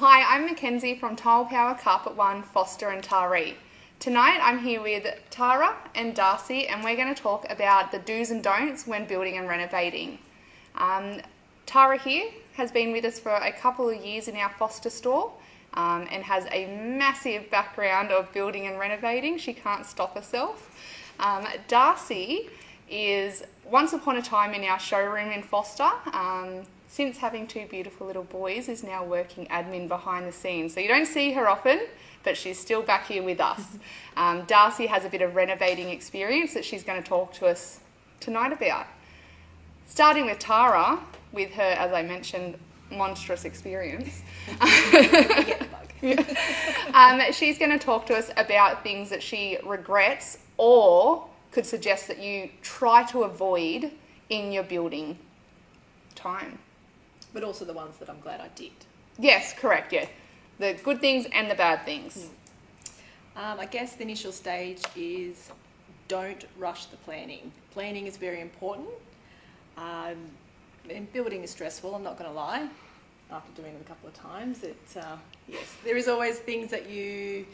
Hi, I'm Mackenzie from Tile Power Carpet One, Forster and Taree. Tonight I'm here with Tara and Darci, and we're going to talk about the do's and don'ts when building and renovating. Tara here has been with us for a couple of years in our Forster store and has a massive background of building and renovating. She can't stop herself. Darci is once upon a time in our showroom in Forster. Since having two beautiful little boys, is now working admin behind the scenes. So you don't see her often, but she's still back here with us. Darci has a bit of renovating experience that she's going to talk to us tonight about. Starting with Tara, with her, as I mentioned, monstrous experience. She's going to talk to us about things that she regrets or could suggest that you try to avoid in your building time. But also the ones that I'm glad I did. Yes, correct, yeah. The good things and the bad things. I guess the initial stage is don't rush the planning. Planning is very important. And building is stressful, I'm not going to lie. After doing it a couple of times, yes, there is always things that you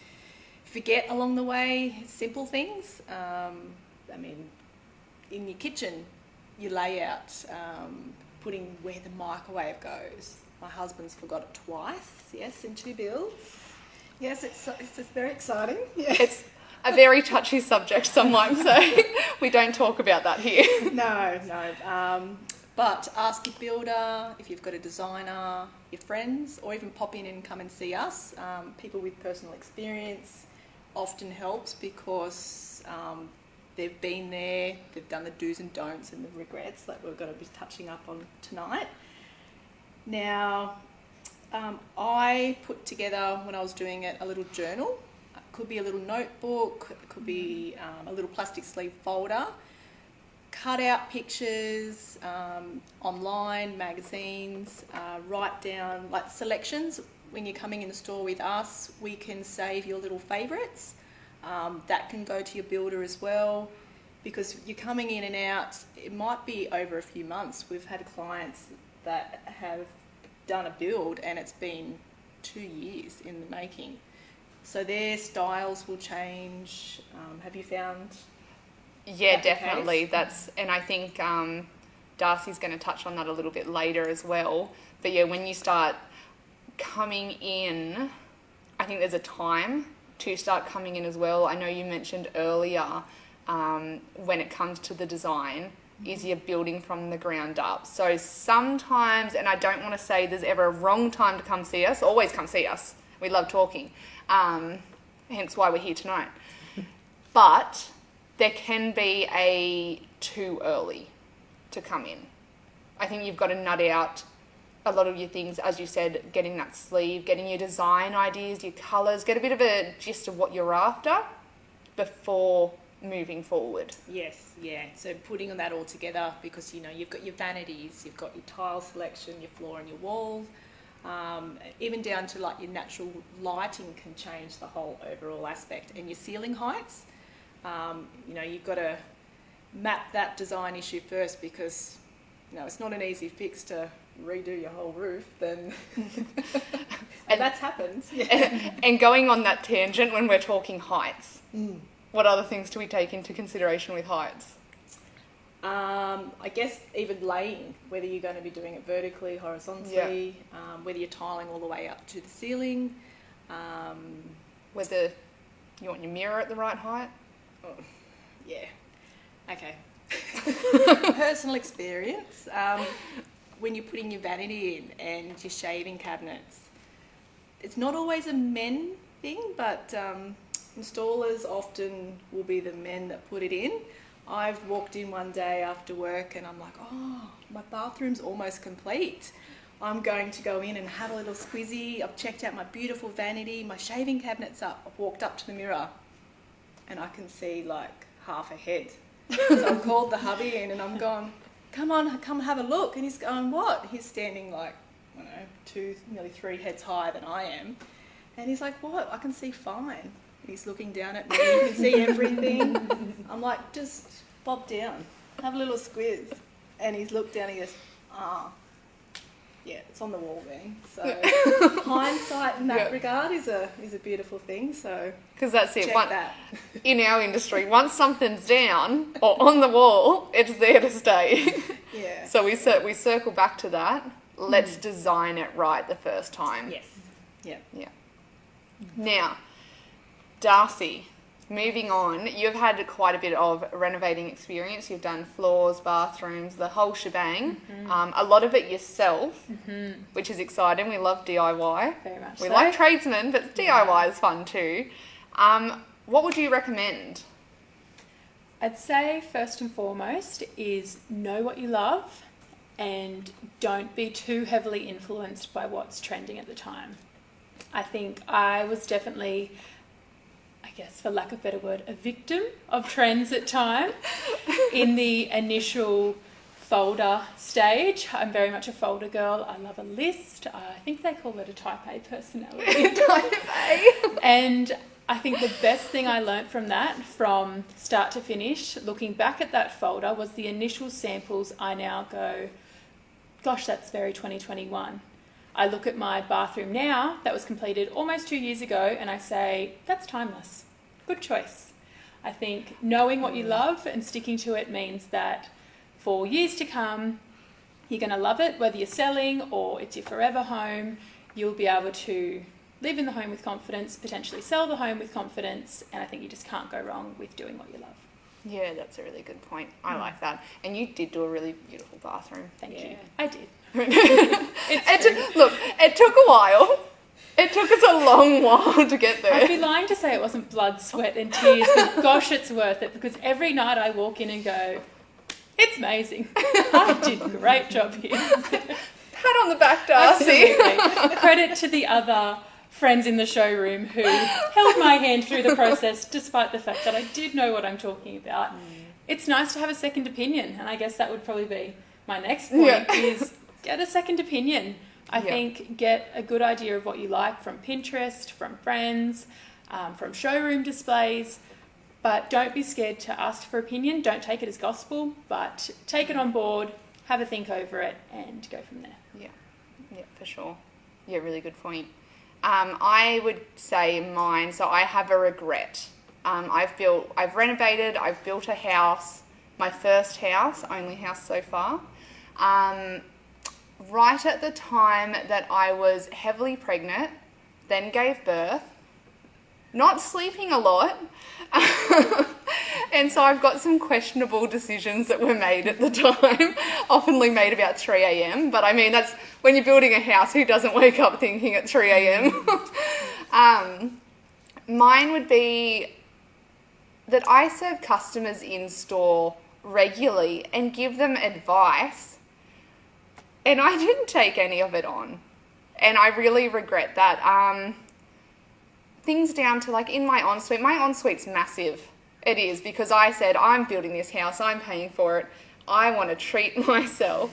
forget along the way, simple things. In your kitchen, your layout, putting where the microwave goes. My husband's forgot it twice, yes, in two builds. Yes, it's very exciting. Yeah. It's a very touchy subject, some might say. We don't talk about that here. No. But ask your builder, if you've got a designer, your friends, or even pop in and come and see us. People with personal experience often helps because they've been there, they've done the do's and don'ts and the regrets that we're going to be touching up on tonight. Now, I put together, when I was doing it, a little journal. It could be a little notebook, it could be a little plastic sleeve folder. Cut out pictures, online, magazines, write down like selections. When you're coming in the store with us, we can save your little favourites. That can go to your builder as well, because you're coming in and out, it might be over a few months. We've had clients that have done a build and it's been 2 years in the making. So their styles will change. Have you found? Yeah, definitely. And I think Darci's going to touch on that a little bit later as well. But yeah, when you start coming in, I think there's a time to start coming in as well. I know you mentioned earlier when it comes to the design, is you're building from the ground up. So sometimes, and I don't want to say there's ever a wrong time to come see us, always come see us. We love talking, hence why we're here tonight. But there can be a too early to come in. I think you've got to nut out a lot of your things, as you said, getting that sleeve, getting your design ideas, your colours, get a bit of a gist of what you're after before moving forward. Yes, yeah. So putting that all together, because you've got your vanities, you've got your tile selection, your floor and your walls, even down to like your natural lighting can change the whole overall aspect, and your ceiling heights. You've got to map that design issue first, because it's not an easy fix to redo your whole roof, then and that's happened. Yeah. And going on that tangent, when we're talking heights, what other things do we take into consideration with heights? I guess even laying, whether you're going to be doing it vertically, horizontally, whether you're tiling all the way up to the ceiling, whether you want your mirror at the right height. Oh, yeah. Okay. Personal experience. When you're putting your vanity in and your shaving cabinets, it's not always a men thing, but installers often will be the men that put it in. I've walked in one day after work and I'm like, oh, my bathroom's almost complete. I'm going to go in and have a little squizzy. I've checked out my beautiful vanity, my shaving cabinet's up. I've walked up to the mirror and I can see like half a head. So I've called the hubby in and I'm going, come have a look. And he's going, what? He's standing like, I don't know, 2, nearly 3 heads higher than I am. And he's like, what? I can see fine. And he's looking down at me, you can see everything. I'm like, just bob down, have a little squiz. And he's looked down and he goes, Yeah, it's on the wall there. So hindsight in that regard is a beautiful thing. So because that's it. check that. In our industry, once something's down or on the wall, it's there to stay. Yeah. So we circle back to that. Let's design it right the first time. Yes. Yeah. Yeah. Now, Darci, moving on, you've had quite a bit of renovating experience. You've done floors, bathrooms, the whole shebang. A lot of it yourself, which is exciting. We love DIY. Very much We so. like tradesmen, but DIY is fun too. What would you recommend? I'd say first and foremost is know what you love and don't be too heavily influenced by what's trending at the time. I think I was definitely, I guess for lack of a better word, a victim of trends at time. In the initial folder stage, I'm very much a folder girl. I love a list. I think they call it a type A personality. Type A. And I think the best thing I learnt from that, from start to finish, looking back at that folder, was the initial samples. I now go, gosh, that's very 2021. I look at my bathroom now, that was completed almost 2 years ago, and I say, that's timeless. Good choice. I think knowing what you love and sticking to it means that for years to come, you're going to love it, whether you're selling or it's your forever home. You'll be able to live in the home with confidence, potentially sell the home with confidence, and I think you just can't go wrong with doing what you love. Yeah, that's a really good point. I like that. And you did do a really beautiful bathroom. Thank you. I did. It took a while. It took us a long while to get there. I'd be lying to say it wasn't blood, sweat and tears, but gosh, it's worth it, because every night I walk in and go, it's amazing. I did a great job here. Pat on the back, Darci. Absolutely. Credit to the other friends in the showroom who held my hand through the process, despite the fact that I did know what I'm talking about. It's nice to have a second opinion, and I guess that would probably be my next point, is get a second opinion. I think get a good idea of what you like from Pinterest, from friends, from showroom displays, but don't be scared to ask for opinion. Don't take it as gospel, but take it on board, have a think over it, and go from there. Yeah, for sure. Yeah, really good point. I would say mine, so I have a regret. I've renovated, I've built a house, my first house, only house so far. Right at the time that I was heavily pregnant, then gave birth, not sleeping a lot. And so I've got some questionable decisions that were made at the time, oftenly made about 3 a.m. But I mean, that's when you're building a house, who doesn't wake up thinking at 3 a.m.? Mine would be that I serve customers in store regularly and give them advice, and I didn't take any of it on. And I really regret that. Things down to, like, in my ensuite's massive. It is, because I said, I'm building this house, I'm paying for it, I want to treat myself.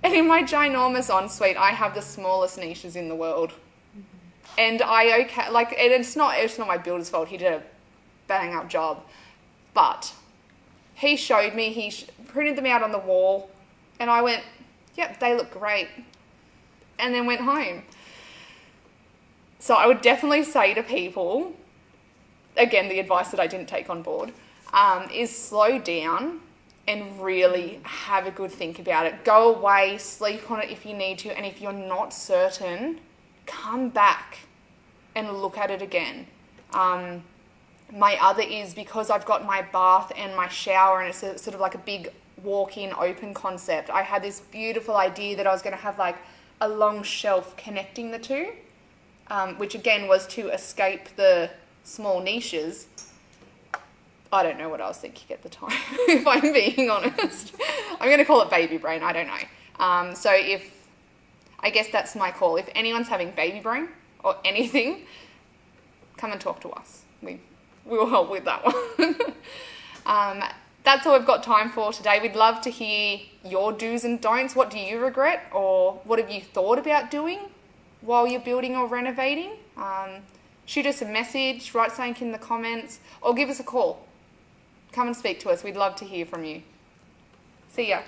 And in my ginormous ensuite, I have the smallest niches in the world. And it's not my builder's fault, he did a bang up job. But he showed me, he printed them out on the wall, and I went, yep, they look great. And then went home. So I would definitely say to people, again, the advice that I didn't take on board, is slow down and really have a good think about it. Go away, sleep on it if you need to, and if you're not certain, come back and look at it again. My other is, because I've got my bath and my shower, and it's sort of like a big walk-in open concept, I had this beautiful idea that I was going to have like a long shelf connecting the two, which again was to escape the small niches. I don't know what I was thinking at the time, if I'm being honest. I'm going to call it baby brain, I don't know. So I guess that's my call. If anyone's having baby brain or anything, come and talk to us. We will help with that one. That's all we've got time for today. We'd love to hear your do's and don'ts. What do you regret, or what have you thought about doing while you're building or renovating? Shoot us a message, write something in the comments, or give us a call. Come and speak to us. We'd love to hear from you. See ya.